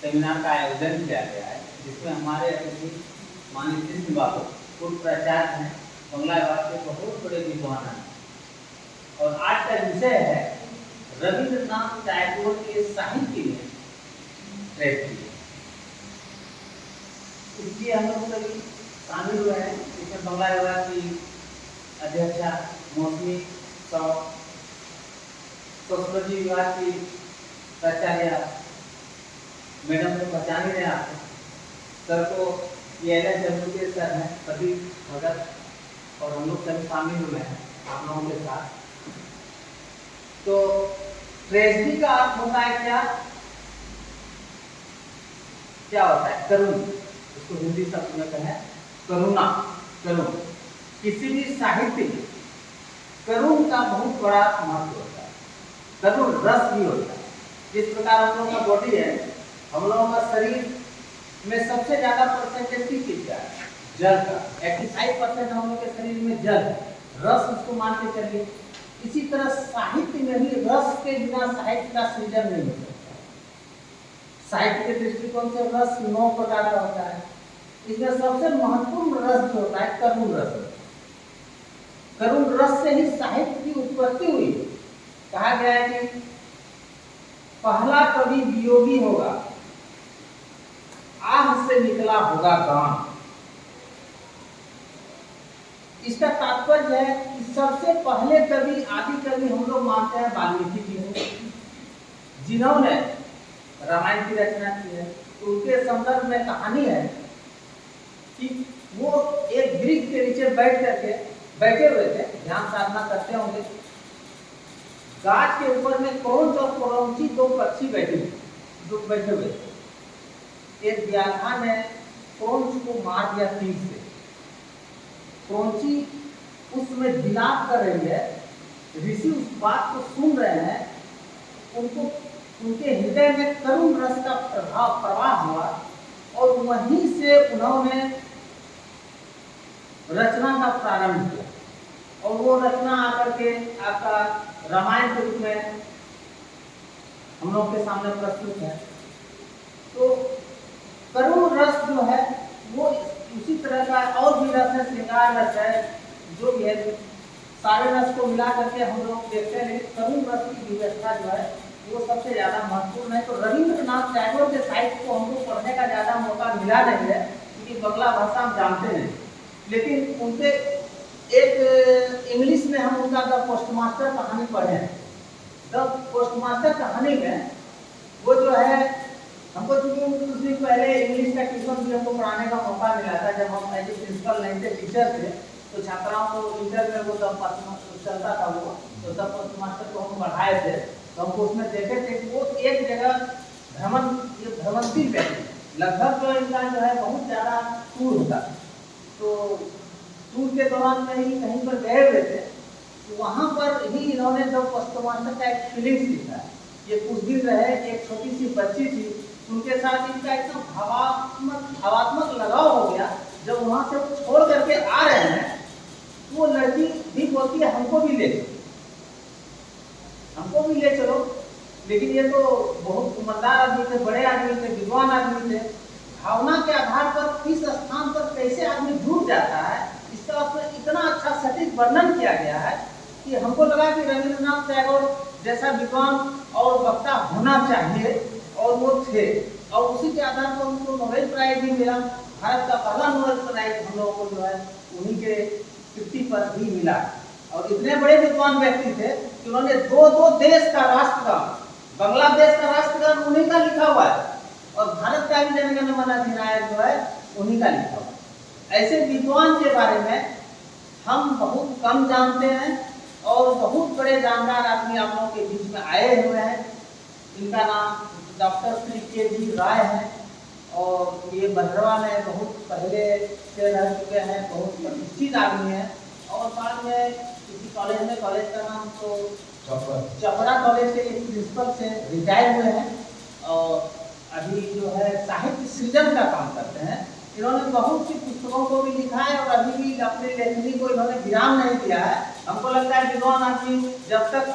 Seminar का आयोजन किया गया है, जिसमें हमारे अतिथि माननीय कृष्ण बाबू पूर्व प्राचार्य हैं, बंगला विभाग के बहुत बड़े विद्वान हैं। और आज का विषय है रविंद्रनाथ टैगोर के साहित्य में ट्रेजेडी। इसलिए हम लोग सभी शामिल हुए हैं। इसमें बंगला विभाग की अध्यक्षा मौसमी सौ, सोशियोलॉजी विभाग की प्राचार्य मैडम को पहचान ही रहे आपको, सर को ये के सर हैं प्रदीप भगत, और हम लोग सभी शामिल हुए हैं आप लोगों के साथ। तो ट्रेजेडी का अर्थ होता है क्या होता है? करुण। इसको हिंदी शब्द में कहें करुणा, करुण। किसी भी साहित्य में करुण का बहुत बड़ा महत्व होता है, करुण रस भी होता है। जिस प्रकार हम लोगों का बॉडी है, हम लोगों का शरीर में सबसे ज्यादा परसेंटेज किस चीज का है? जल का। 85% हम लोग के शरीर में जल है, रस उसको मान के चलिए। इसी तरह साहित्य में भी रस के बिना साहित्य का सृजन नहीं हो सकता। साहित्य के दृष्टिकोण से रस 9 प्रकार का होता है। इसमें सबसे महत्वपूर्ण रस जो होता है करुण रस। करुण रस से ही साहित्य की उत्पत्ति हुई। कहा गया है कि पहला कवि वियोगी होगा, आह से निकला होगा गान। इसका तात्पर्य है कि सबसे पहले कवि, आदि कवि हम लोग मानते हैं वाल्मीकि जी हैं, जिन्होंने रामायण की रचना की है। तो उनके संदर्भ में कहानी है कि वो एक वृक्ष के नीचे बैठे हुए थे, ध्यान साधना करते होंगे। गाछ के ऊपर में कौन और कौरौंची 2 पक्षी बैठे हुए थे। एक व्याघा ने कौन को मार दिया तीर से। कौरौंची उसमें विलाप कर रही है, ऋषि उस बात को सुन रहे हैं। उनको उनके हृदय में करुण रस का प्रवाह हुआ, और वहीं से उन्होंने रचना का प्रारंभ किया। और वो रचना आकर के आपका रामायण के रूप में हम लोग के सामने प्रस्तुत है। तो करुण रस जो है वो उसी तरह का और भी रस है, श्रृंगार रस है, जो भी है, सारे रस को मिला करके हम लोग देखते हैं। लेकिन करुण रस की व्यवस्था जो है वो सबसे ज्यादा महत्वपूर्ण है। तो रविंद्रनाथ टैगोर के साहित्य को हमको पढ़ने का ज्यादा मौका मिला नहीं है, क्योंकि बंगला भाषा हम जानते हैं। लेकिन उनके एक इंग्लिश में हम उनका द पोस्टमास्टर कहानी पढ़े हैं। द पोस्टमास्टर कहानी में वो जो है, हमको चूंकि कुछ दिन पहले इंग्लिश का ट्यूशन भी हमको पढ़ाने का मौका मिला था, जब हम एज ए प्रिंसिपल नहीं थे, टीचर थे। तो छात्राओं को इंटर में वो द पोस्टमास्टर चलता था, वो तो द पोस्टमास्टर को हम पढ़ाए थे। तो हमको उसमें देखे थे कि वो एक जगह भ्रमणशील व्यक्ति, लगभग तो इनका जो है बहुत ज्यादा टूर होता। तो टूर के दौरान में ही कहीं पर गए हुए थे, तो वहां पर ही इन्होंने द पोस्टमास्टर का एक फीलिंग्स लिखा है। ये कुछ दिन रहे, एक छोटी सी बच्ची थी, उनके साथ इनका एकदम भावात्मक लगाव हो गया। जब वहां से वो छोड़ करके आ रहे हैं, तो वो लड़की भी बोलती है हमको भी ले चलो। लेकिन ये तो बहुत ईमानदार आदमी थे, बड़े आदमी थे, विद्वान आदमी थे। भावना के आधार पर किस स्थान पर कैसे आदमी जुड़ जाता है, इसका उसमें इतना अच्छा सटीक वर्णन किया गया है कि हमको लगा कि रविंद्रनाथ टैगोर जैसा विद्वान और वक्ता होना चाहिए, और वो थे। और उसी के आधार पर उनको नोबेल प्राइज भी मिला। भारत का पहला नोबेल प्राइज हम लोगों को जो है उन्हीं के कीर्ति पर भी मिला। और इतने बड़े विद्वान व्यक्ति थे कि उन्होंने 2 देश का राष्ट्रगान, बांग्लादेश का राष्ट्रगान उन्हीं का लिखा हुआ है, और भारत का भी जनगण मन अधिनायक जो है उन्हीं का लिखा हुआ है। ऐसे विद्वान के बारे में हम बहुत कम जानते हैं, और बहुत बड़े जानकार आदमी आप लोगों के बीच में आए हुए हैं। इनका नाम डॉक्टर श्री के.जी. राय है, और ये बहरवा में बहुत पहले से रह चुके हैं, बहुत प्रतिष्ठित आदमी है। और बाद में किसी कॉलेज का नाम तो चपड़ा कॉलेज के प्रिंसिपल से रिटायर हुए हैं, और अभी जो है साहित्य सृजन का काम करते हैं। इन्होंने बहुत सी पुस्तकों को भी लिखा है, और अभी भी अपनी लेखनी को इन्होंने विराम नहीं दिया है। हमको लगता है विद्वान आदमी जब तक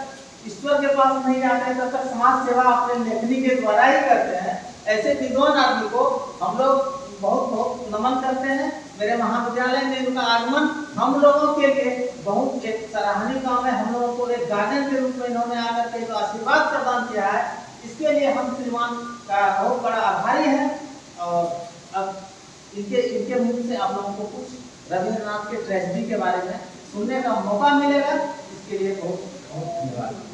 ईश्वर के पास नहीं जाते हैं, तब तक समाज सेवा अपने लेखनी के द्वारा ही करते हैं। ऐसे विद्वान आदमी को हम लोग बहुत बहुत नमन करते हैं। मेरे महाविद्यालय में इनका आगमन हम लोगों के लिए बहुत एक सराहनीय काम है। हम लोगों को एक गार्जियन के रूप में इन्होंने आकर के जो आशीर्वाद प्रदान किया है, इसके लिए हम श्रीमान का बहुत बड़ा आभारी है। और अब इनके मुख से आप लोगों को कुछ रविंद्रनाथ के ट्रेजेडी के बारे में सुनने का मौका मिलेगा। इसके लिए बहुत बहुत धन्यवाद।